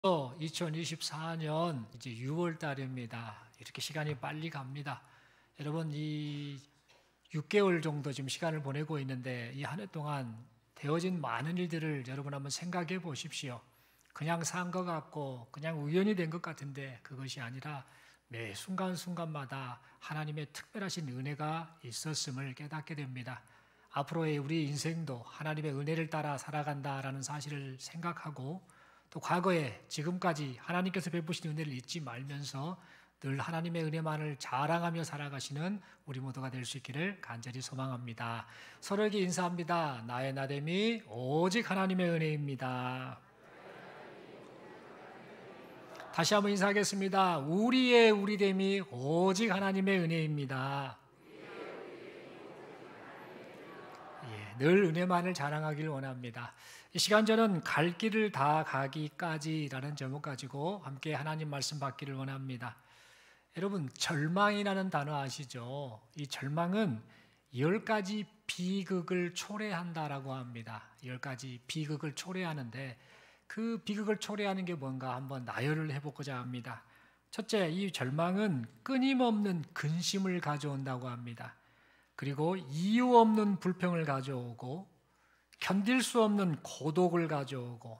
2024년 이제 6월 달입니다. 이렇게 시간이 빨리 갑니다. 여러분, 이 6개월 정도 지금 시간을 보내고 있는데 이 한 해 동안 되어진 많은 일들을 여러분 한번 생각해 보십시오. 그냥 산 것 같고 그냥 우연이 된 것 같은데 그것이 아니라 매 순간순간마다 하나님의 특별하신 은혜가 있었음을 깨닫게 됩니다. 앞으로의 우리 인생도 하나님의 은혜를 따라 살아간다라는 사실을 생각하고 또 과거에 지금까지 하나님께서 베푸신 은혜를 잊지 말면서 늘 하나님의 은혜만을 자랑하며 살아가시는 우리 모두가 될 수 있기를 간절히 소망합니다. 서로에게 인사합니다. 나의 나됨이 오직 하나님의 은혜입니다. 다시 한번 인사하겠습니다. 우리의 우리됨이 오직 하나님의 은혜입니다. 늘 은혜만을 자랑하길 원합니다. 이 시간 저는 갈 길을 다 가기까지라는 제목 가지고 함께 하나님 말씀 받기를 원합니다. 여러분, 절망이라는 단어 아시죠? 이 절망은 10가지 비극을 초래한다라고 합니다. 10가지 비극을 초래하는데 그 비극을 초래하는 게 뭔가 한번 나열을 해보고자 합니다. 첫째, 이 절망은 끊임없는 근심을 가져온다고 합니다. 그리고 이유 없는 불평을 가져오고 견딜 수 없는 고독을 가져오고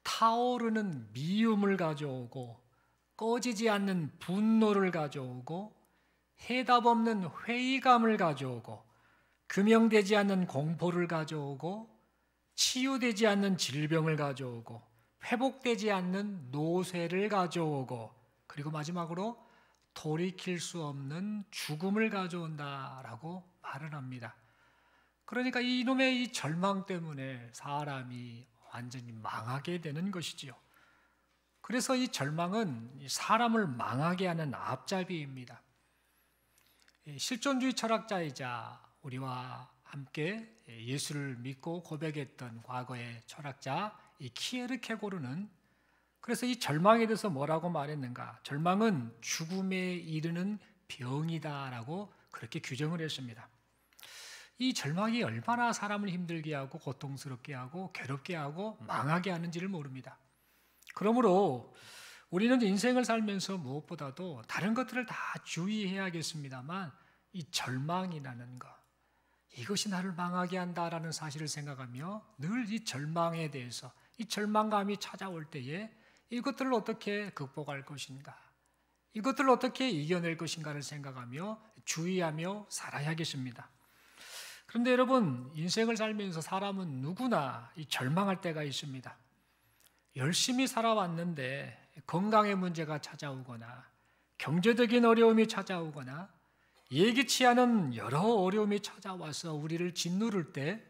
타오르는 미움을 가져오고 꺼지지 않는 분노를 가져오고 해답 없는 회의감을 가져오고 규명되지 않는 공포를 가져오고 치유되지 않는 질병을 가져오고 회복되지 않는 노쇠를 가져오고 그리고 마지막으로 돌이킬 수 없는 죽음을 가져온다라고 말을 합니다. 그러니까 이놈의 이 절망 때문에 사람이 완전히 망하게 되는 것이지요. 그래서 이 절망은 사람을 망하게 하는 앞잡이입니다. 실존주의 철학자이자 우리와 함께 예수를 믿고 고백했던 과거의 철학자 이 키에르케고르는 그래서 이 절망에 대해서 뭐라고 말했는가? 절망은 죽음에 이르는 병이다라고 그렇게 규정을 했습니다. 이 절망이 얼마나 사람을 힘들게 하고 고통스럽게 하고 괴롭게 하고 망하게 하는지를 모릅니다. 그러므로 우리는 인생을 살면서 무엇보다도 다른 것들을 다 주의해야겠습니다만 이 절망이라는 것, 이것이 나를 망하게 한다라는 사실을 생각하며 늘 이 절망에 대해서 이 절망감이 찾아올 때에 이것들을 어떻게 극복할 것인가, 이것들을 어떻게 이겨낼 것인가를 생각하며 주의하며 살아야겠습니다. 그런데 여러분, 인생을 살면서 사람은 누구나 이 절망할 때가 있습니다. 열심히 살아왔는데 건강의 문제가 찾아오거나 경제적인 어려움이 찾아오거나 예기치 않은 여러 어려움이 찾아와서 우리를 짓누를 때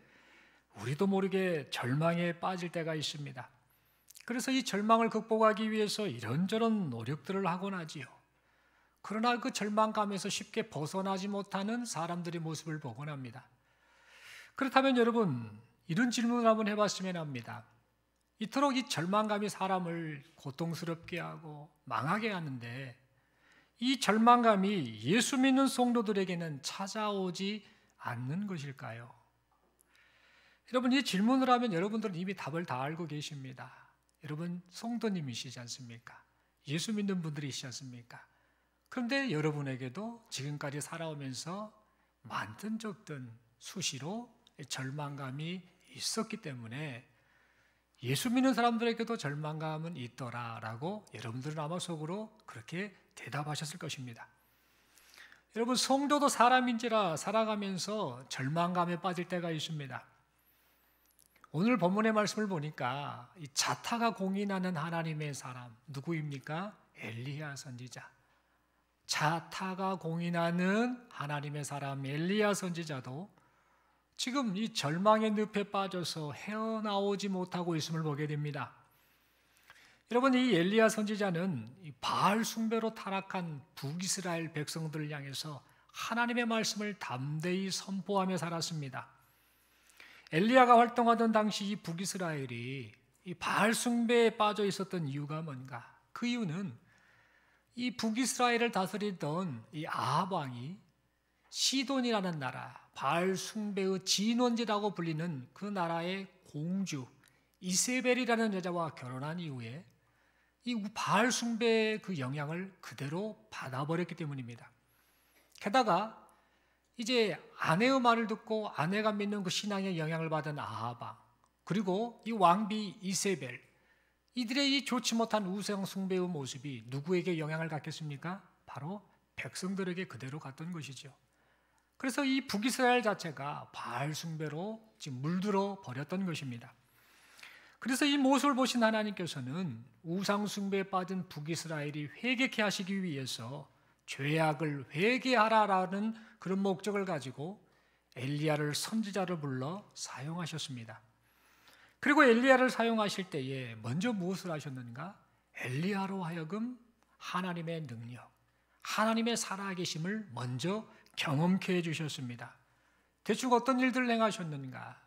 우리도 모르게 절망에 빠질 때가 있습니다. 그래서 이 절망을 극복하기 위해서 이런저런 노력들을 하곤 하지요. 그러나 그 절망감에서 쉽게 벗어나지 못하는 사람들의 모습을 보곤 합니다. 그렇다면 여러분, 이런 질문을 한번 해봤으면 합니다. 이토록 이 절망감이 사람을 고통스럽게 하고 망하게 하는데 이 절망감이 예수 믿는 성도들에게는 찾아오지 않는 것일까요? 여러분, 이 질문을 하면 여러분들은 이미 답을 다 알고 계십니다. 여러분, 성도님이시지 않습니까? 예수 믿는 분들이시지 않습니까? 그런데 여러분에게도 지금까지 살아오면서 많든 적든 수시로 절망감이 있었기 때문에 예수 믿는 사람들에게도 절망감은 있더라라고 여러분들은 아마 속으로 그렇게 대답하셨을 것입니다. 여러분, 성도도 사람인지라 살아가면서 절망감에 빠질 때가 있습니다. 오늘 본문의 말씀을 보니까 이 자타가 공인하는 하나님의 사람 누구입니까? 엘리야 선지자. 자타가 공인하는 하나님의 사람 엘리야 선지자도 지금 이 절망의 늪에 빠져서 헤어나오지 못하고 있음을 보게 됩니다. 여러분, 이 엘리야 선지자는 이 바알 숭배로 타락한 북이스라엘 백성들을 향해서 하나님의 말씀을 담대히 선포하며 살았습니다. 엘리야가 활동하던 당시 이 북이스라엘이 이 바알 숭배에 빠져 있었던 이유가 뭔가? 그 이유는 이 북이스라엘을 다스리던 이 아합 왕이 시돈이라는 나라, 바알 숭배의 진원지라고 불리는 그 나라의 공주 이세벨이라는 여자와 결혼한 이후에 이 바알 숭배의 그 영향을 그대로 받아버렸기 때문입니다. 게다가 이제 아내의 말을 듣고 아내가 믿는 그 신앙의 영향을 받은 아하방, 그리고 이 왕비 이세벨, 이들의 이 좋지 못한 우상 숭배의 모습이 누구에게 영향을 갖겠습니까? 바로 백성들에게 그대로 갔던 것이죠. 그래서 이 북이스라엘 자체가 바알 숭배로 지금 물들어 버렸던 것입니다. 그래서 이 모습을 보신 하나님께서는 우상 숭배에 빠진 북이스라엘이 회개케 하시기 위해서 죄악을 회개하라라는 그런 목적을 가지고 엘리야를 선지자를 불러 사용하셨습니다. 그리고 엘리야를 사용하실 때에 먼저 무엇을 하셨는가? 엘리야로 하여금 하나님의 능력, 하나님의 살아계심을 먼저 경험케 해주셨습니다. 대충 어떤 일들을 행하셨는가?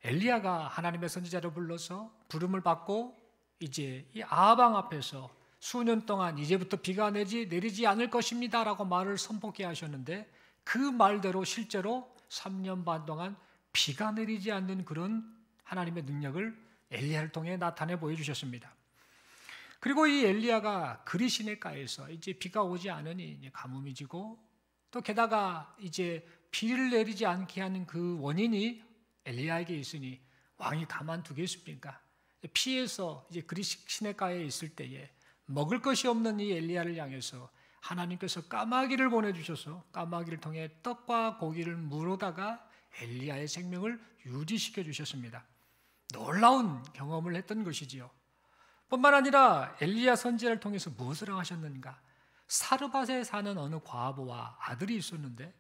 엘리야가 하나님의 선지자를 불러서 부름을 받고 이제 이 아하방 앞에서 수년 동안 이제부터 비가 내리지 않을 것입니다 라고 말을 선포케 하셨는데, 그 말대로 실제로 3년 반 동안 비가 내리지 않는 그런 하나님의 능력을 엘리야를 통해 나타내 보여주셨습니다. 그리고 이 엘리야가 그리시네가에서 이제 비가 오지 않으니 이제 가뭄이 지고, 또 게다가 이제 비를 내리지 않게 하는 그 원인이 엘리야에게 있으니 왕이 가만두겠습니까? 피해서 이제 그리시네가에 있을 때에 먹을 것이 없는 이 엘리야를 향해서 하나님께서 까마귀를 보내주셔서 까마귀를 통해 떡과 고기를 물어다가 엘리야의 생명을 유지시켜 주셨습니다. 놀라운 경험을 했던 것이지요. 뿐만 아니라 엘리야 선지자를 통해서 무엇을 하셨는가? 사르밧에 사는 어느 과부와 아들이 있었는데,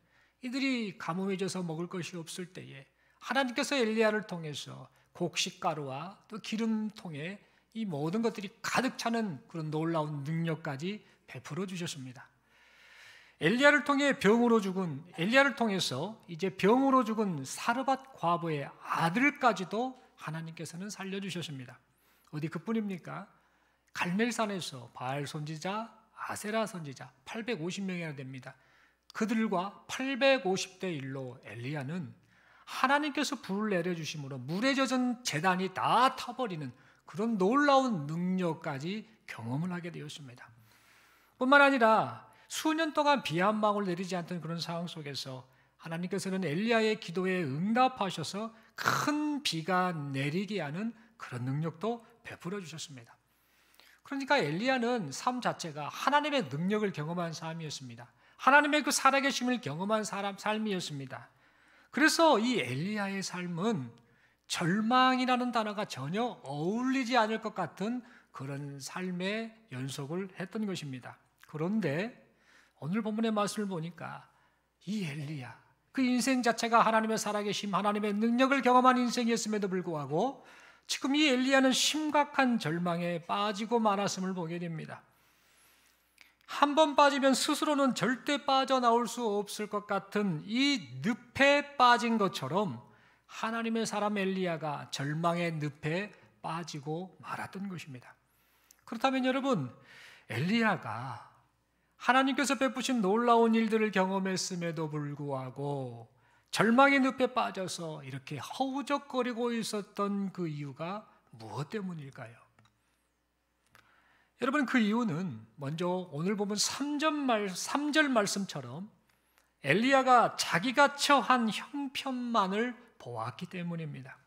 이들이 가뭄에 져서 먹을 것이 없을 때에 하나님께서 엘리야를 통해서 곡식가루와 또 기름통에 이 모든 것들이 가득 차는 그런 놀라운 능력까지 베풀어 주셨습니다. 엘리야를 통해서 이제 병으로 죽은 사르밧 과부의 아들까지도 하나님께서는 살려주셨습니다. 어디 그뿐입니까? 갈멜산에서 바알 선지자, 아세라 선지자 850명이나 됩니다. 그들과 850대 1로 엘리야는 하나님께서 불을 내려주심으로 물에 젖은 제단이 다 타버리는 그런 놀라운 능력까지 경험을 하게 되었습니다. 뿐만 아니라 수년 동안 비 한 방울 내리지 않던 그런 상황 속에서 하나님께서는 엘리야의 기도에 응답하셔서 큰 비가 내리게 하는 그런 능력도 베풀어 주셨습니다. 그러니까 엘리야는 삶 자체가 하나님의 능력을 경험한 삶이었습니다. 하나님의 그 살아계심을 경험한 삶이었습니다. 그래서 이 엘리야의 삶은 절망이라는 단어가 전혀 어울리지 않을 것 같은 그런 삶의 연속을 했던 것입니다. 그런데 오늘 본문의 말씀을 보니까 이 엘리야, 그 인생 자체가 하나님의 살아계심, 하나님의 능력을 경험한 인생이었음에도 불구하고 지금 이 엘리야는 심각한 절망에 빠지고 말았음을 보게 됩니다. 한 번 빠지면 스스로는 절대 빠져나올 수 없을 것 같은 이 늪에 빠진 것처럼 하나님의 사람 엘리야가 절망의 늪에 빠지고 말았던 것입니다. 그렇다면 여러분, 엘리야가 하나님께서 베푸신 놀라운 일들을 경험했음에도 불구하고 절망의 늪에 빠져서 이렇게 허우적거리고 있었던 그 이유가 무엇 때문일까요? 여러분, 그 이유는 먼저 오늘 보면 3절 말씀처럼 엘리야가 자기가 처한 형편만을 보았기 때문입니다.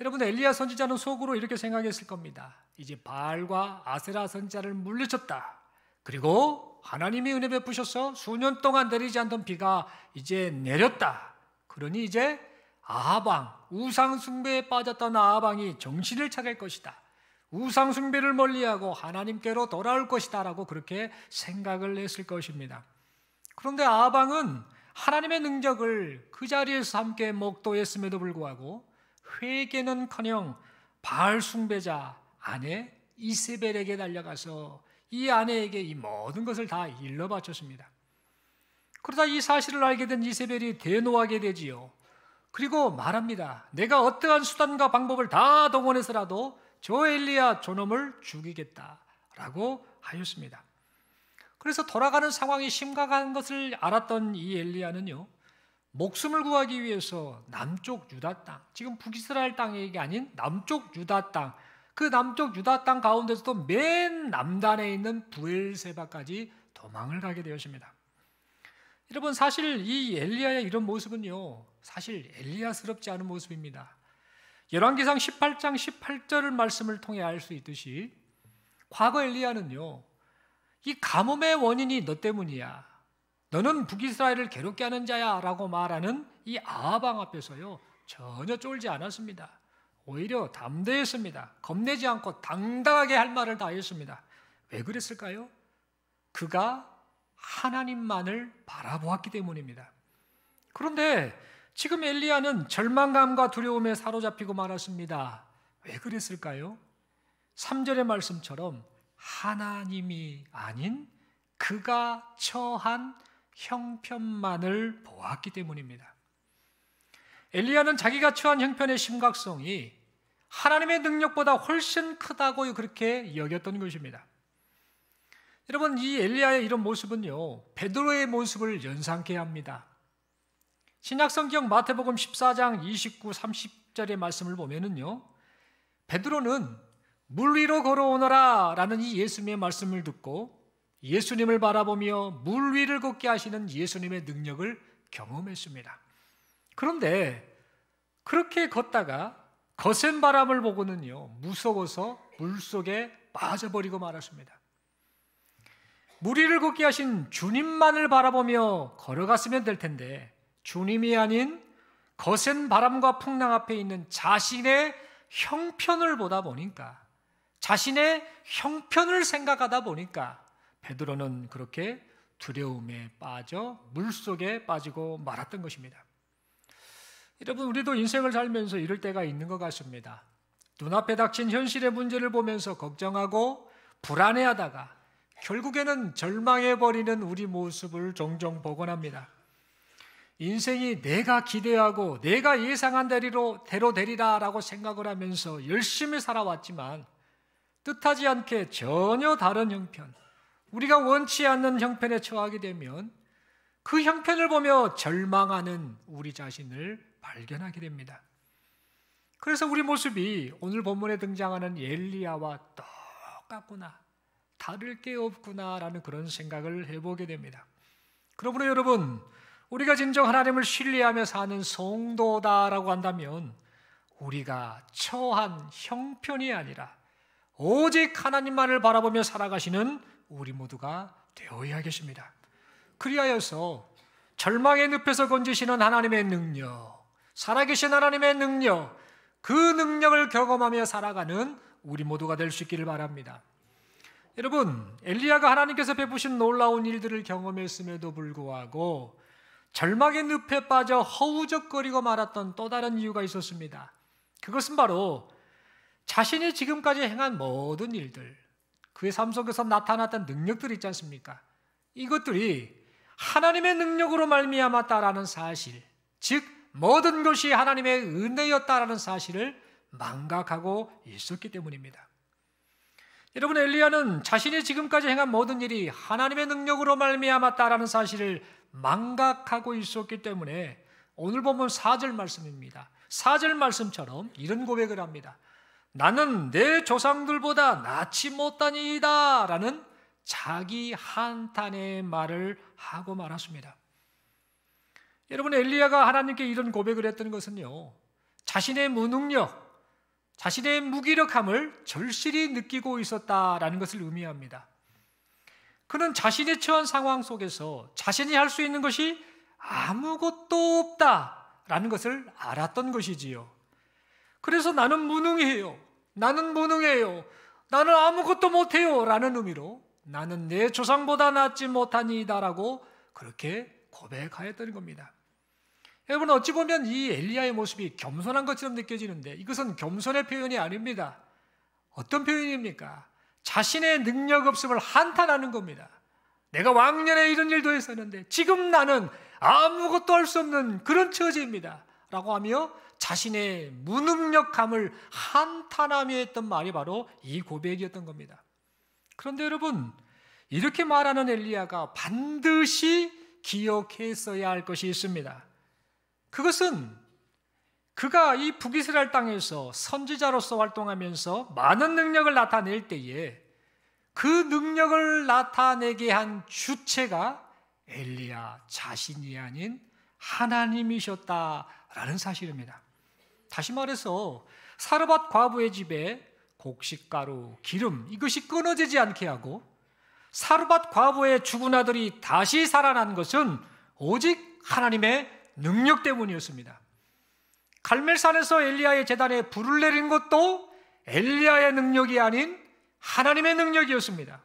여러분, 엘리야 선지자는 속으로 이렇게 생각했을 겁니다. 이제 바알과 아세라 선지자를 물리쳤다. 그리고 하나님이 은혜 베푸셔서 수년 동안 내리지 않던 비가 이제 내렸다. 그러니 이제 아하방, 우상 숭배에 빠졌던 아하방이 정신을 차릴 것이다. 우상 숭배를 멀리하고 하나님께로 돌아올 것이다 라고 그렇게 생각을 했을 것입니다. 그런데 아하방은 하나님의 능력을 그 자리에서 함께 목도했음에도 불구하고 회개는커녕 바알 숭배자 아내 이세벨에게 달려가서 이 아내에게 이 모든 것을 다 일러 바쳤습니다. 그러다 이 사실을 알게 된 이세벨이 대노하게 되지요. 그리고 말합니다. 내가 어떠한 수단과 방법을 다 동원해서라도 저 엘리야 저놈을 죽이겠다라고 하였습니다. 그래서 돌아가는 상황이 심각한 것을 알았던 이 엘리야는요, 목숨을 구하기 위해서 남쪽 유다 땅, 지금 북이스라엘 땅이 아닌 남쪽 유다 땅, 그 남쪽 유다 땅 가운데서도 맨 남단에 있는 부엘세바까지 도망을 가게 되었습니다. 여러분, 사실 이 엘리야의 이런 모습은요, 사실 엘리야스럽지 않은 모습입니다. 열왕기상 18장 18절을 말씀을 통해 알 수 있듯이 과거 엘리야는요, 이 가뭄의 원인이 너 때문이야, 너는 북이스라엘을 괴롭게 하는 자야 라고 말하는 이 아합 왕 앞에서요 전혀 쫄지 않았습니다. 오히려 담대했습니다. 겁내지 않고 당당하게 할 말을 다 했습니다. 왜 그랬을까요? 그가 하나님만을 바라보았기 때문입니다. 그런데 지금 엘리야는 절망감과 두려움에 사로잡히고 말았습니다. 왜 그랬을까요? 3절의 말씀처럼 하나님이 아닌 그가 처한 형편만을 보았기 때문입니다. 엘리야는 자기가 처한 형편의 심각성이 하나님의 능력보다 훨씬 크다고 그렇게 여겼던 것입니다. 여러분, 이 엘리야의 이런 모습은요, 베드로의 모습을 연상케 합니다. 신약성경 마태복음 14장 29, 30절의 말씀을 보면은요, 베드로는 물 위로 걸어오너라 라는 이 예수님의 말씀을 듣고 예수님을 바라보며 물 위를 걷게 하시는 예수님의 능력을 경험했습니다. 그런데 그렇게 걷다가 거센 바람을 보고는요, 무서워서 물속에 빠져버리고 말았습니다. 물 위를 걷게 하신 주님만을 바라보며 걸어갔으면 될 텐데 주님이 아닌 거센 바람과 풍랑 앞에 있는 자신의 형편을 보다 보니까, 자신의 형편을 생각하다 보니까 베드로는 그렇게 두려움에 빠져 물속에 빠지고 말았던 것입니다. 여러분, 우리도 인생을 살면서 이럴 때가 있는 것 같습니다. 눈앞에 닥친 현실의 문제를 보면서 걱정하고 불안해하다가 결국에는 절망해버리는 우리 모습을 종종 보곤 합니다. 인생이 내가 기대하고 내가 예상한 대로 되리라라고 생각을 하면서 열심히 살아왔지만 뜻하지 않게 전혀 다른 형편, 우리가 원치 않는 형편에 처하게 되면 그 형편을 보며 절망하는 우리 자신을 발견하게 됩니다. 그래서 우리 모습이 오늘 본문에 등장하는 엘리야와 똑같구나, 다를 게 없구나라는 그런 생각을 해보게 됩니다. 그러므로 여러분, 우리가 진정 하나님을 신뢰하며 사는 성도다라고 한다면 우리가 처한 형편이 아니라 오직 하나님만을 바라보며 살아가시는 우리 모두가 되어야겠습니다. 그리하여서 절망의 늪에서 건지시는 하나님의 능력, 살아계신 하나님의 능력, 그 능력을 경험하며 살아가는 우리 모두가 될 수 있기를 바랍니다. 여러분, 엘리야가 하나님께서 베푸신 놀라운 일들을 경험했음에도 불구하고 절망의 늪에 빠져 허우적거리고 말았던 또 다른 이유가 있었습니다. 그것은 바로 자신이 지금까지 행한 모든 일들, 그의 삶 속에서 나타났던 능력들이 있지 않습니까? 이것들이 하나님의 능력으로 말미암았다라는 사실, 즉 모든 것이 하나님의 은혜였다라는 사실을 망각하고 있었기 때문입니다. 여러분, 엘리야는 자신이 지금까지 행한 모든 일이 하나님의 능력으로 말미암았다라는 사실을 망각하고 있었기 때문에 오늘 보면 4절 말씀입니다. 4절 말씀처럼 이런 고백을 합니다. 나는 내 조상들보다 낫지 못하니이다 라는 자기 한탄의 말을 하고 말았습니다. 여러분, 엘리야가 하나님께 이런 고백을 했던 것은요, 자신의 무능력, 자신의 무기력함을 절실히 느끼고 있었다라는 것을 의미합니다. 그는 자신이 처한 상황 속에서 자신이 할 수 있는 것이 아무것도 없다라는 것을 알았던 것이지요. 그래서 나는 무능해요, 나는 아무것도 못해요 라는 의미로 나는 내 조상보다 낫지 못하니이다라고 그렇게 고백하였던 겁니다. 여러분, 어찌 보면 이 엘리야의 모습이 겸손한 것처럼 느껴지는데 이것은 겸손의 표현이 아닙니다. 어떤 표현입니까? 자신의 능력 없음을 한탄하는 겁니다. 내가 왕년에 이런 일도 했었는데 지금 나는 아무것도 할 수 없는 그런 처지입니다 라고 하며 자신의 무능력함을 한탄하며 했던 말이 바로 이 고백이었던 겁니다. 그런데 여러분, 이렇게 말하는 엘리야가 반드시 기억했어야 할 것이 있습니다. 그것은 그가 이 북이스라엘 땅에서 선지자로서 활동하면서 많은 능력을 나타낼 때에 그 능력을 나타내게 한 주체가 엘리야 자신이 아닌 하나님이셨다라는 사실입니다. 다시 말해서 사르밧 과부의 집에 곡식가루, 기름 이것이 끊어지지 않게 하고 사르밧 과부의 죽은 아들이 다시 살아난 것은 오직 하나님의 능력 때문이었습니다. 갈멜산에서 엘리야의 제단에 불을 내린 것도 엘리야의 능력이 아닌 하나님의 능력이었습니다.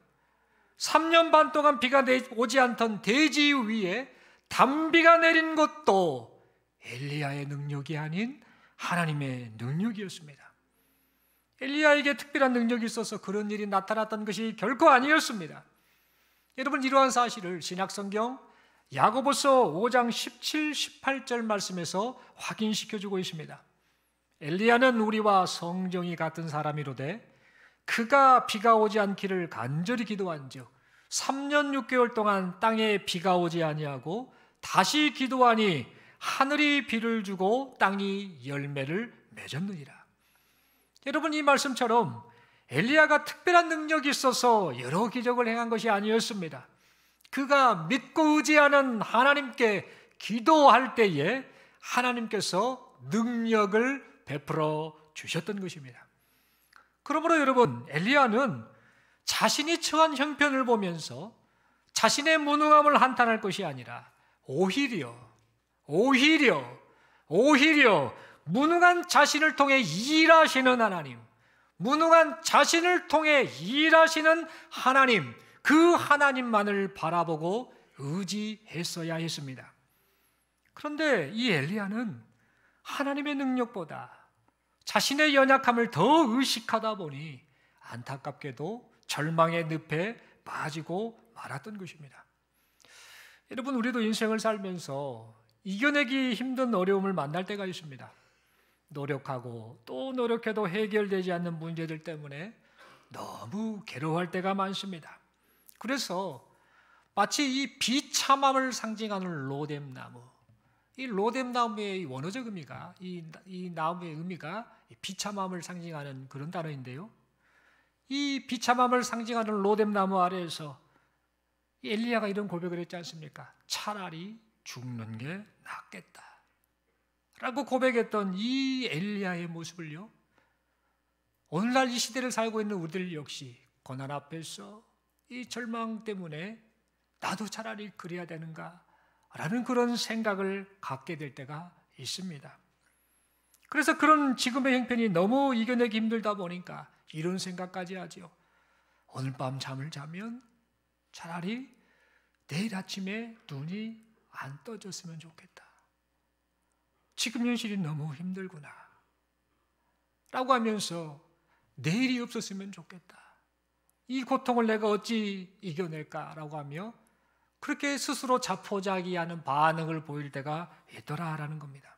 3년 반 동안 비가 오지 않던 대지 위에 단비가 내린 것도 엘리야의 능력이 아닌 하나님의 능력이었습니다. 엘리야에게 특별한 능력이 있어서 그런 일이 나타났던 것이 결코 아니었습니다. 여러분, 이러한 사실을 신약성경 야고보서 5장 17, 18절 말씀에서 확인시켜주고 있습니다. 엘리야는 우리와 성정이 같은 사람이로되 그가 비가 오지 않기를 간절히 기도한즉 3년 6개월 동안 땅에 비가 오지 아니하고 다시 기도하니 하늘이 비를 주고 땅이 열매를 맺었느니라. 여러분, 이 말씀처럼 엘리야가 특별한 능력이 있어서 여러 기적을 행한 것이 아니었습니다. 그가 믿고 의지하는 하나님께 기도할 때에 하나님께서 능력을 베풀어 주셨던 것입니다. 그러므로 여러분, 엘리야는 자신이 처한 형편을 보면서 자신의 무능함을 한탄할 것이 아니라 오히려 무능한 자신을 통해 일하시는 하나님, 무능한 자신을 통해 일하시는 하나님, 그 하나님만을 바라보고 의지했어야 했습니다. 그런데 이 엘리야는 하나님의 능력보다 자신의 연약함을 더 의식하다 보니 안타깝게도 절망의 늪에 빠지고 말았던 것입니다. 여러분, 우리도 인생을 살면서 이겨내기 힘든 어려움을 만날 때가 있습니다. 노력하고 또 노력해도 해결되지 않는 문제들 때문에 너무 괴로워할 때가 많습니다. 그래서 마치 이 비참함을 상징하는 로뎀나무, 이 로뎀나무의 원어적 의미가 이 나무의 의미가 비참함을 상징하는 그런 단어인데요. 이 비참함을 상징하는 로뎀나무 아래에서 엘리야가 이런 고백을 했지 않습니까? 차라리 죽는 게 낫겠다 라고 고백했던 이 엘리야의 모습을요, 오늘날 이 시대를 살고 있는 우리들 역시 고난 앞에서 이 절망 때문에 나도 차라리 그래야 되는가 라는 그런 생각을 갖게 될 때가 있습니다. 그래서 그런 지금의 형편이 너무 이겨내기 힘들다 보니까 이런 생각까지 하죠. 오늘 밤 잠을 자면 차라리 내일 아침에 눈이 안 떠졌으면 좋겠다. 지금 현실이 너무 힘들구나 라고 하면서 내일이 없었으면 좋겠다. 이 고통을 내가 어찌 이겨낼까라고 하며 그렇게 스스로 자포자기하는 반응을 보일 때가 있더라라는 겁니다.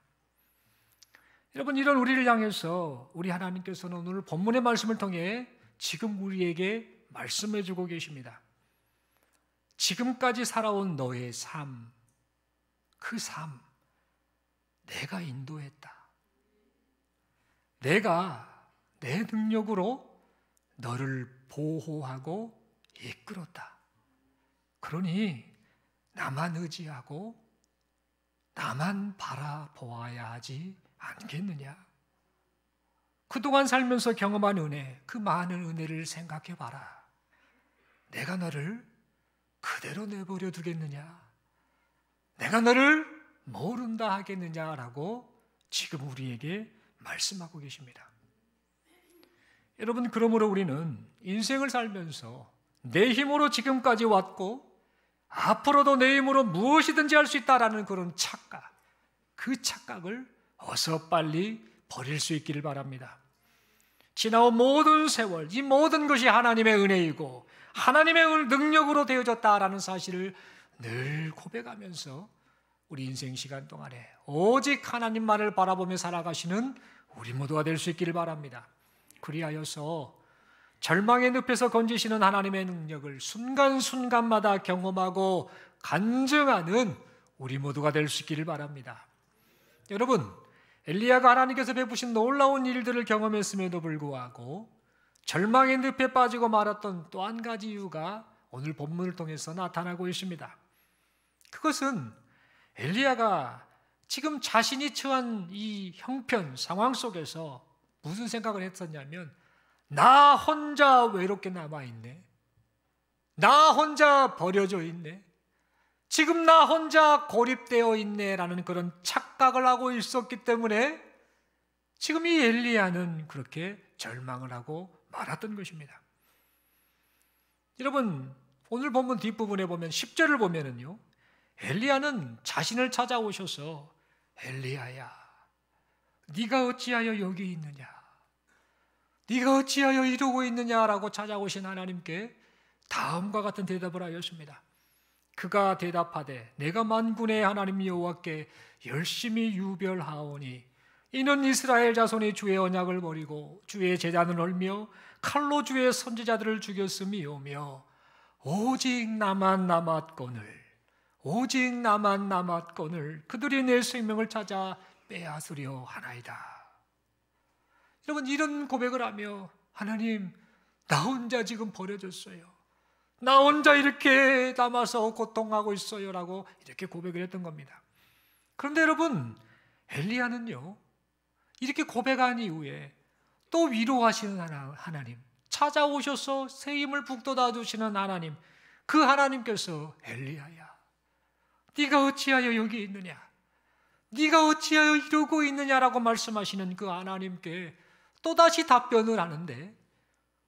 여러분, 이런 우리를 향해서 우리 하나님께서는 오늘 본문의 말씀을 통해 지금 우리에게 말씀해주고 계십니다. 지금까지 살아온 너의 삶, 그 삶 내가 인도했다. 내가 내 능력으로 너를 보호하고 이끌었다. 그러니 나만 의지하고 나만 바라보아야 하지 않겠느냐. 그동안 살면서 경험한 은혜, 그 많은 은혜를 생각해 봐라. 내가 너를 그대로 내버려 두겠느냐, 내가 너를 모른다 하겠느냐라고 지금 우리에게 말씀하고 계십니다. 여러분, 그러므로 우리는 인생을 살면서 내 힘으로 지금까지 왔고 앞으로도 내 힘으로 무엇이든지 할 수 있다라는 그런 착각, 그 착각을 어서 빨리 버릴 수 있기를 바랍니다. 지나온 모든 세월, 이 모든 것이 하나님의 은혜이고 하나님의 능력으로 되어졌다라는 사실을 늘 고백하면서 우리 인생 시간 동안에 오직 하나님만을 바라보며 살아가시는 우리 모두가 될 수 있기를 바랍니다. 그리하여서 절망의 늪에서 건지시는 하나님의 능력을 순간순간마다 경험하고 간증하는 우리 모두가 될 수 있기를 바랍니다. 여러분, 엘리야가 하나님께서 베푸신 놀라운 일들을 경험했음에도 불구하고 절망의 늪에 빠지고 말았던 또 한 가지 이유가 오늘 본문을 통해서 나타나고 있습니다. 그것은 엘리야가 지금 자신이 처한 이 형편 상황 속에서 무슨 생각을 했었냐면, 나 혼자 외롭게 남아있네, 나 혼자 버려져 있네, 지금 나 혼자 고립되어 있네 라는 그런 착각을 하고 있었기 때문에 지금 이 엘리야는 그렇게 절망을 하고 말았던 것입니다. 여러분, 오늘 본문 뒷부분에 보면 10절을 보면은요, 엘리야는 자신을 찾아오셔서 엘리야야, 네가 어찌하여 여기 있느냐, 네가 어찌하여 이러고 있느냐라고 찾아오신 하나님께 다음과 같은 대답을 하였습니다. 그가 대답하되 내가 만군의 하나님 여호와께 열심히 유별하오니 이는 이스라엘 자손이 주의 언약을 버리고 주의 제단을 헐며 칼로 주의 선지자들을 죽였음이오며 오직 나만 남았거늘, 오직 나만 남았거늘 그들이 내 생명을 찾아 빼앗으려 하나이다. 여러분, 이런 고백을 하며 하나님, 나 혼자 지금 버려졌어요, 나 혼자 이렇게 남아서 고통하고 있어요 라고 이렇게 고백을 했던 겁니다. 그런데 여러분, 엘리야는요, 이렇게 고백한 이후에 또 위로하시는 하나님, 찾아오셔서 새 힘을 북돋아 주시는 하나님, 그 하나님께서 엘리야야, 네가 어찌하여 여기 있느냐, 네가 어찌하여 이러고 있느냐라고 말씀하시는 그 하나님께 또다시 답변을 하는데,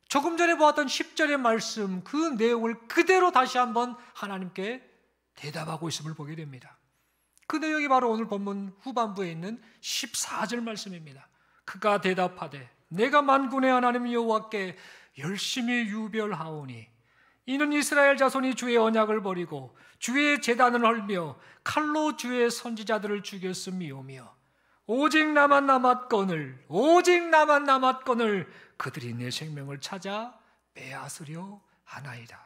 조금 전에 보았던 10절의 말씀 그 내용을 그대로 다시 한번 하나님께 대답하고 있음을 보게 됩니다. 그 내용이 바로 오늘 본문 후반부에 있는 14절 말씀입니다. 그가 대답하되 내가 만군의 하나님 여호와께 열심히 유별하오니 이는 이스라엘 자손이 주의 언약을 버리고 주의 제단을 헐며 칼로 주의 선지자들을 죽였음이오며 오직 나만 남았거늘, 오직 나만 남았거늘 그들이 내 생명을 찾아 빼앗으려 하나이다.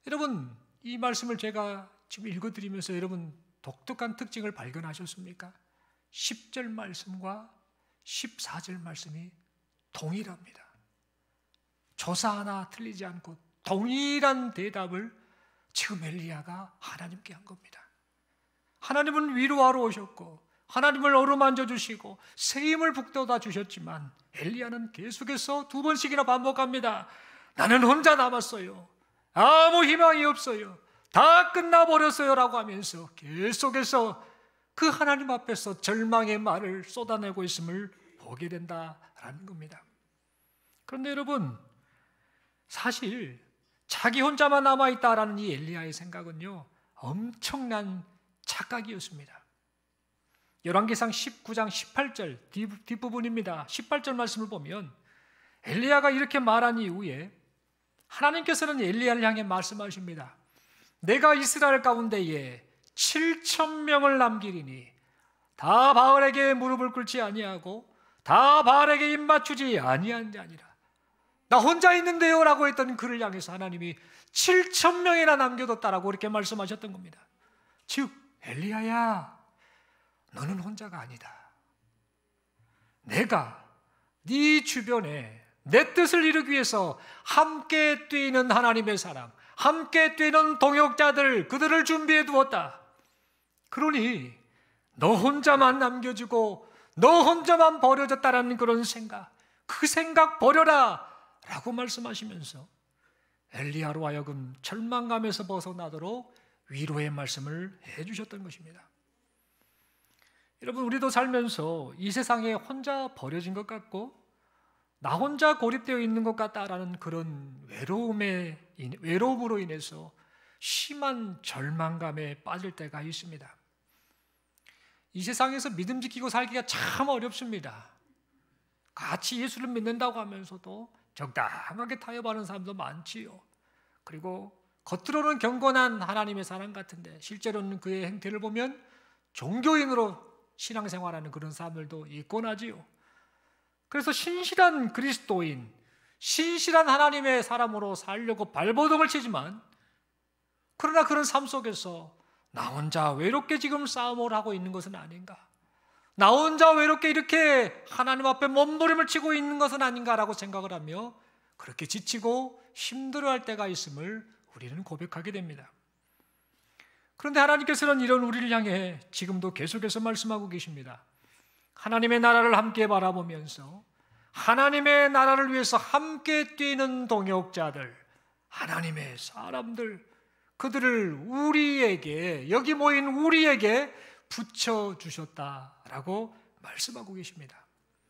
여러분, 이 말씀을 제가 지금 읽어드리면서 여러분 독특한 특징을 발견하셨습니까? 10절 말씀과 14절 말씀이 동일합니다. 조사 하나 틀리지 않고 동일한 대답을 지금 엘리야가 하나님께 한 겁니다. 하나님은 위로하러 오셨고 하나님을 어루만져 주시고 새 힘을 북돋아 주셨지만 엘리야는 계속해서 2번씩이나 반복합니다. 나는 혼자 남았어요, 아무 희망이 없어요, 다 끝나버렸어요 라고 하면서 계속해서 그 하나님 앞에서 절망의 말을 쏟아내고 있음을 보게 된다라는 겁니다. 그런데 여러분, 사실 자기 혼자만 남아있다라는 이 엘리야의 생각은요, 엄청난 착각이었습니다. 열왕기상 19장 18절 뒷부분입니다. 18절 말씀을 보면 엘리야가 이렇게 말한 이후에 하나님께서는 엘리야를 향해 말씀하십니다. 내가 이스라엘 가운데에 7,000명을 남기리니 다 바알에게 무릎을 꿇지 아니하고 다 바알에게 입맞추지 아니한 자니라. 나 혼자 있는데요 라고 했던 그를 향해서 하나님이 7,000명이나 남겨뒀다라고 이렇게 말씀하셨던 겁니다. 즉 엘리야야, 너는 혼자가 아니다. 내가 네 주변에 내 뜻을 이루기 위해서 함께 뛰는 하나님의 사람, 함께 뛰는 동역자들, 그들을 준비해 두었다. 그러니 너 혼자만 남겨지고 너 혼자만 버려졌다라는 그런 생각, 그 생각 버려라 라고 말씀하시면서 엘리야로 하여금 절망감에서 벗어나도록 위로의 말씀을 해주셨던 것입니다. 여러분, 우리도 살면서 이 세상에 혼자 버려진 것 같고 나 혼자 고립되어 있는 것 같다라는 그런 외로움으로 인해서 심한 절망감에 빠질 때가 있습니다. 이 세상에서 믿음 지키고 살기가 참 어렵습니다. 같이 예수를 믿는다고 하면서도 적당하게 타협하는 사람도 많지요. 그리고 겉으로는 경건한 하나님의 사람 같은데 실제로는 그의 행태를 보면 종교인으로 신앙생활하는 그런 사람들도 있곤 하지요. 그래서 신실한 그리스도인, 신실한 하나님의 사람으로 살려고 발버둥을 치지만, 그러나 그런 삶 속에서 나 혼자 외롭게 지금 싸움을 하고 있는 것은 아닌가, 나 혼자 외롭게 이렇게 하나님 앞에 몸부림을 치고 있는 것은 아닌가라고 생각을 하며 그렇게 지치고 힘들어할 때가 있음을 우리는 고백하게 됩니다. 그런데 하나님께서는 이런 우리를 향해 지금도 계속해서 말씀하고 계십니다. 하나님의 나라를 함께 바라보면서 하나님의 나라를 위해서 함께 뛰는 동역자들, 하나님의 사람들, 그들을 우리에게, 여기 모인 우리에게 붙여주셨다라고 말씀하고 계십니다.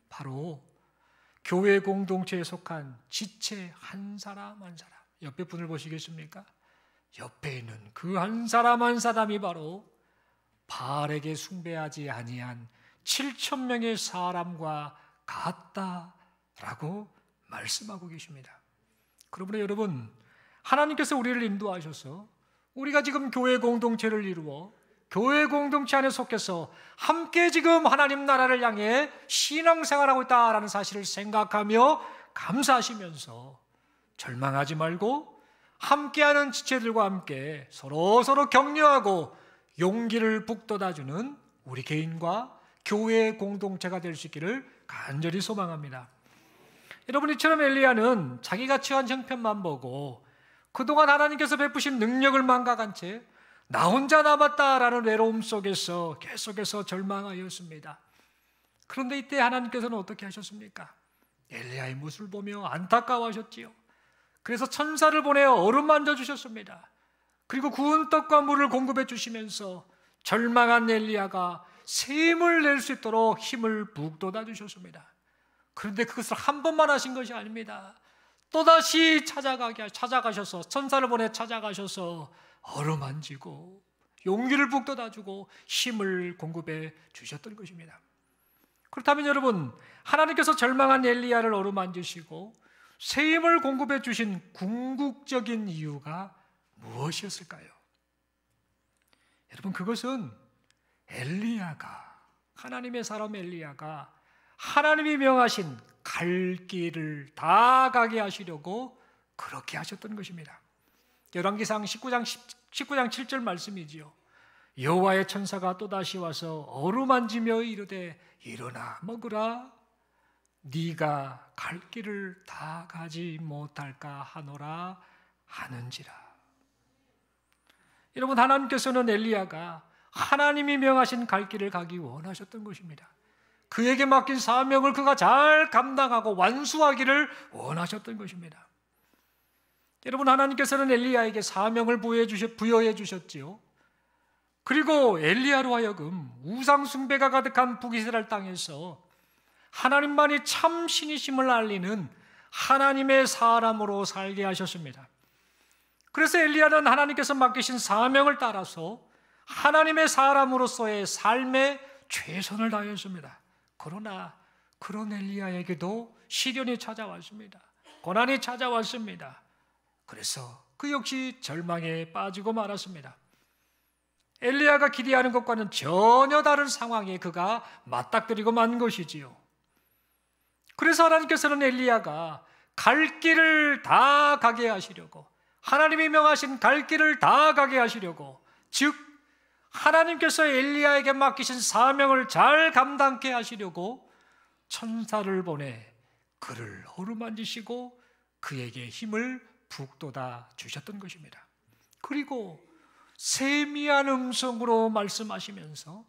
바로 교회 공동체에 속한 지체 한 사람 한 사람. 옆에 분을 보시겠습니까? 옆에 있는 그 한 사람 한 사람이 바로 바알에게 숭배하지 아니한 7,000명의 사람과 같다라고 말씀하고 계십니다. 그러므로 여러분, 하나님께서 우리를 인도하셔서 우리가 지금 교회 공동체를 이루어 교회 공동체 안에 속해서 함께 지금 하나님 나라를 향해 신앙생활하고 있다라는 사실을 생각하며 감사하시면서 절망하지 말고 함께하는 지체들과 함께 서로 격려하고 용기를 북돋아주는 우리 개인과 교회 공동체가 될 수 있기를 간절히 소망합니다. 여러분, 이처럼 엘리야는 자기가 처한 형편만 보고 그동안 하나님께서 베푸신 능력을 망각한 채 나 혼자 남았다라는 외로움 속에서 계속해서 절망하였습니다. 그런데 이때 하나님께서는 어떻게 하셨습니까? 엘리야의 모습을 보며 안타까워하셨지요. 그래서 천사를 보내어 어루만져 주셨습니다. 그리고 구운 떡과 물을 공급해 주시면서 절망한 엘리야가 샘을 낼 수 있도록 힘을 북돋아 주셨습니다. 그런데 그것을 한 번만 하신 것이 아닙니다. 또다시 찾아가셔서 천사를 보내 찾아가셔서 어루만지고 용기를 북돋아 주고 힘을 공급해 주셨던 것입니다. 그렇다면 여러분, 하나님께서 절망한 엘리야를 어루만지시고 새 힘을 공급해 주신 궁극적인 이유가 무엇이었을까요? 여러분, 그것은 엘리야가, 하나님의 사람 엘리야가 하나님이 명하신 갈 길을 다 가게 하시려고 그렇게 하셨던 것입니다. 열왕기상 19장 7절 말씀이지요. 여호와의 천사가 또다시 와서 어루만지며 이르되 일어나 먹으라. 네가 갈 길을 다 가지 못할까 하노라 하는지라. 여러분, 하나님께서는 엘리야가 하나님이 명하신 갈 길을 가기 원하셨던 것입니다. 그에게 맡긴 사명을 그가 잘 감당하고 완수하기를 원하셨던 것입니다. 여러분, 하나님께서는 엘리야에게 사명을 부여해 주셨지요. 그리고 엘리야로 하여금 우상 숭배가 가득한 북이스라엘 땅에서 하나님만이 참 신이심을 알리는 하나님의 사람으로 살게 하셨습니다. 그래서 엘리야는 하나님께서 맡기신 사명을 따라서 하나님의 사람으로서의 삶에 최선을 다했습니다. 그러나 그런 엘리야에게도 시련이 찾아왔습니다. 고난이 찾아왔습니다. 그래서 그 역시 절망에 빠지고 말았습니다. 엘리야가 기대하는 것과는 전혀 다른 상황에 그가 맞닥뜨리고 만 것이지요. 그래서 하나님께서는 엘리야가 갈 길을 다 가게 하시려고, 하나님이 명하신 갈 길을 다 가게 하시려고, 즉 하나님께서 엘리야에게 맡기신 사명을 잘 감당케 하시려고 천사를 보내 그를 어루만지시고 그에게 힘을 북돋아 주셨던 것입니다. 그리고 세미한 음성으로 말씀하시면서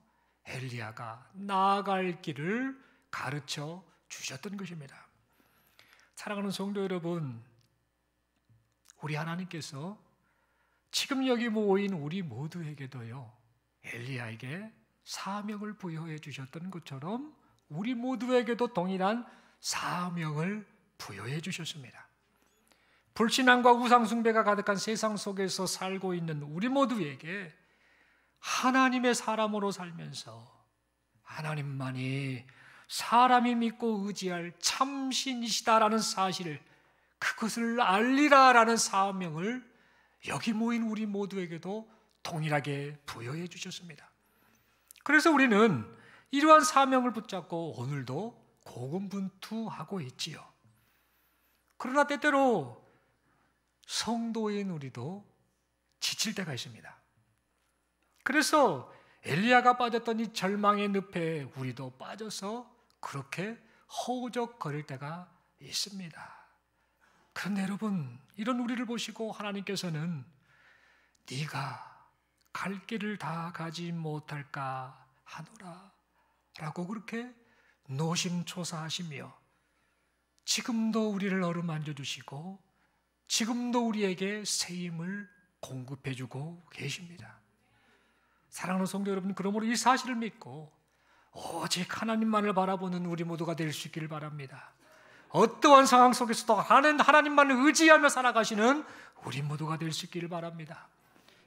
엘리야가 나아갈 길을 가르쳐 주셨던 것입니다. 사랑하는 성도 여러분, 우리 하나님께서 지금 여기 모인 우리 모두에게도요, 엘리야에게 사명을 부여해 주셨던 것처럼 우리 모두에게도 동일한 사명을 부여해 주셨습니다. 불신앙과 우상숭배가 가득한 세상 속에서 살고 있는 우리 모두에게 하나님의 사람으로 살면서 하나님만이 사람이 믿고 의지할 참신이시다라는 사실을, 그것을 알리라라는 사명을 여기 모인 우리 모두에게도 동일하게 부여해 주셨습니다. 그래서 우리는 이러한 사명을 붙잡고 오늘도 고군분투하고 있지요. 그러나 때때로 성도인 우리도 지칠 때가 있습니다. 그래서 엘리야가 빠졌던 이 절망의 늪에 우리도 빠져서 그렇게 허우적거릴 때가 있습니다. 그런데 여러분, 이런 우리를 보시고 하나님께서는 네가 갈 길을 다 가지 못할까 하노라 라고 그렇게 노심초사하시며 지금도 우리를 어루만져 주시고 지금도 우리에게 새 힘을 공급해 주고 계십니다. 사랑하는 성도 여러분, 그러므로 이 사실을 믿고 오직 하나님만을 바라보는 우리 모두가 될 수 있기를 바랍니다. 어떠한 상황 속에서도 하나님만을 의지하며 살아가시는 우리 모두가 될 수 있기를 바랍니다.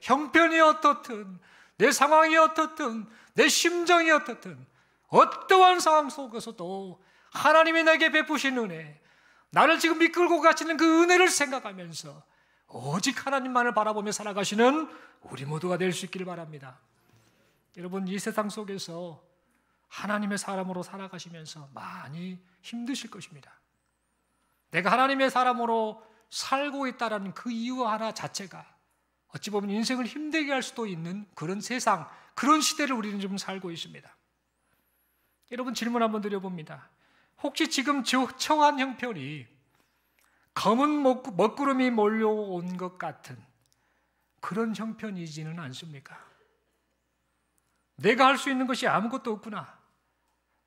형편이 어떻든 내 상황이 어떻든 내 심정이 어떻든 어떠한 상황 속에서도 하나님이 내게 베푸신 은혜, 나를 지금 이끌고 가시는 그 은혜를 생각하면서 오직 하나님만을 바라보며 살아가시는 우리 모두가 될 수 있기를 바랍니다. 여러분, 이 세상 속에서 하나님의 사람으로 살아가시면서 많이 힘드실 것입니다. 내가 하나님의 사람으로 살고 있다는 그 이유 하나 자체가 어찌 보면 인생을 힘들게 할 수도 있는 그런 세상, 그런 시대를 우리는 지금 살고 있습니다. 여러분, 질문 한번 드려봅니다. 혹시 지금 처한 형편이 검은 먹구름이 몰려온 것 같은 그런 형편이지는 않습니까? 내가 할 수 있는 것이 아무것도 없구나,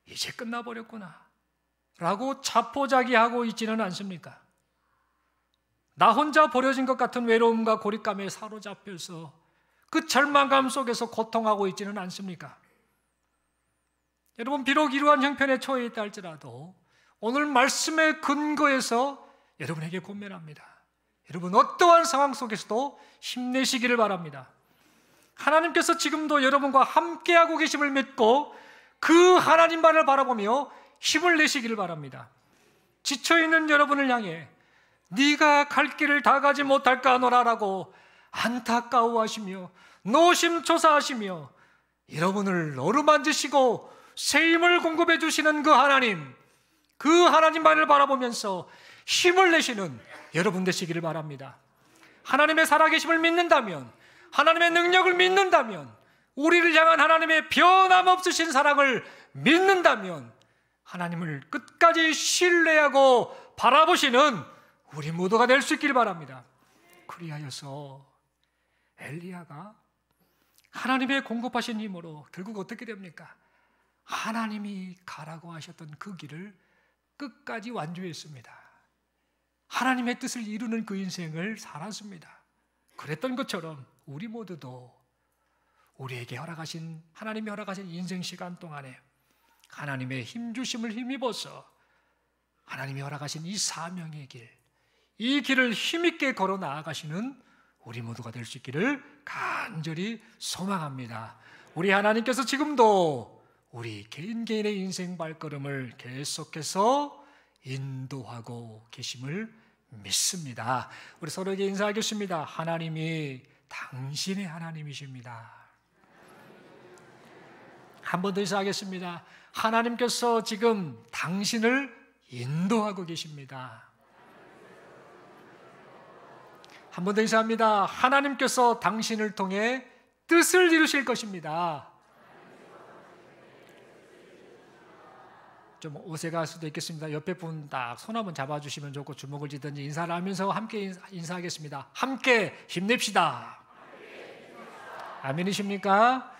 이제 끝나버렸구나 라고 자포자기하고 있지는 않습니까? 나 혼자 버려진 것 같은 외로움과 고립감에 사로잡혀서 그 절망감 속에서 고통하고 있지는 않습니까? 여러분, 비록 이러한 형편에 처해 있다 할지라도 오늘 말씀의 근거에서 여러분에게 권면합니다. 여러분, 어떠한 상황 속에서도 힘내시기를 바랍니다. 하나님께서 지금도 여러분과 함께하고 계심을 믿고 그 하나님만을 바라보며 힘을 내시기를 바랍니다. 지쳐있는 여러분을 향해 네가 갈 길을 다 가지 못할까 하노라라고 안타까워하시며 노심초사하시며 여러분을 어루만지시고 새 힘을 공급해 주시는 그 하나님만을 바라보면서 힘을 내시는 여러분 되시기를 바랍니다. 하나님의 살아계심을 믿는다면, 하나님의 능력을 믿는다면, 우리를 향한 하나님의 변함없으신 사랑을 믿는다면 하나님을 끝까지 신뢰하고 바라보시는 우리 모두가 될 수 있기를 바랍니다. 그리하여서 엘리야가 하나님의 공급하신 힘으로 결국 어떻게 됩니까? 하나님이 가라고 하셨던 그 길을 끝까지 완주했습니다. 하나님의 뜻을 이루는 그 인생을 살았습니다. 그랬던 것처럼 우리 모두도 우리에게 하나님이 허락하신 인생 시간 동안에 하나님의 힘주심을 힘입어서 하나님이 허락하신 이 사명의 길, 이 길을 힘있게 걸어 나아가시는 우리 모두가 될 수 있기를 간절히 소망합니다. 우리 하나님께서 지금도 우리 개인의 인생 발걸음을 계속해서 인도하고 계심을 믿습니다. 우리 서로에게 인사하겠습니다. 하나님이 당신의 하나님이십니다. 한 번 더 인사하겠습니다. 하나님께서 지금 당신을 인도하고 계십니다. 한 번 더 인사합니다. 하나님께서 당신을 통해 뜻을 이루실 것입니다. 좀 어색할 수도 있겠습니다. 옆에 분 딱 손 한번 잡아주시면 좋고 주먹을 쥐든지 인사를 하면서 함께 인사하겠습니다. 함께 힘냅시다. 아멘이십니까?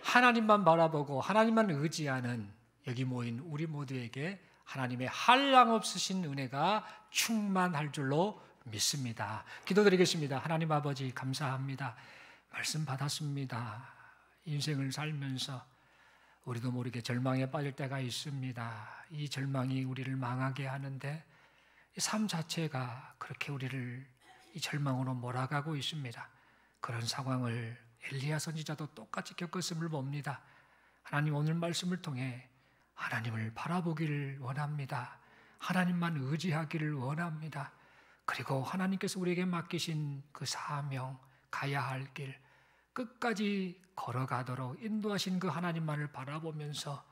하나님만 바라보고 하나님만 의지하는 여기 모인 우리 모두에게 하나님의 한량없으신 은혜가 충만할 줄로 믿습니다. 기도드리겠습니다. 하나님 아버지, 감사합니다. 말씀 받았습니다. 인생을 살면서 우리도 모르게 절망에 빠질 때가 있습니다. 이 절망이 우리를 망하게 하는데 이 삶 자체가 그렇게 우리를 이 절망으로 몰아가고 있습니다. 그런 상황을 엘리야 선지자도 똑같이 겪었음을 봅니다. 하나님, 오늘 말씀을 통해 하나님을 바라보기를 원합니다. 하나님만 의지하기를 원합니다. 그리고 하나님께서 우리에게 맡기신 그 사명, 가야 할 길 끝까지 걸어가도록 인도하신 그 하나님만을 바라보면서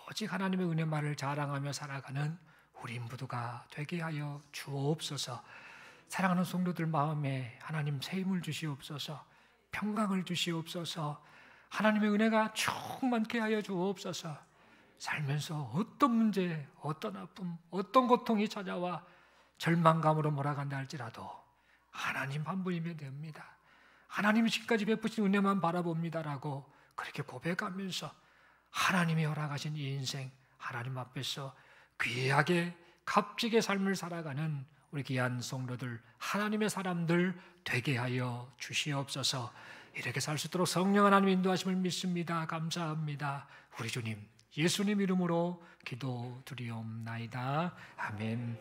오직 하나님의 은혜만을 자랑하며 살아가는 우리 모두가 되게 하여 주옵소서. 사랑하는 성도들 마음에 하나님 새 힘을 주시옵소서. 평강을 주시옵소서. 하나님의 은혜가 충만케 하여 주옵소서. 살면서 어떤 문제, 어떤 아픔, 어떤 고통이 찾아와 절망감으로 몰아간다 할지라도 하나님 한 분이면 됩니다. 하나님이 지금까지 베푸신 은혜만 바라봅니다라고 그렇게 고백하면서 하나님이 허락하신 이 인생 하나님 앞에서 귀하게 값지게 삶을 살아가는 우리 귀한 성도들, 하나님의 사람들 되게 하여 주시옵소서. 이렇게 살 수 있도록 성령 하나님 인도하심을 믿습니다. 감사합니다. 우리 주님 예수님 이름으로 기도드리옵나이다. 아멘.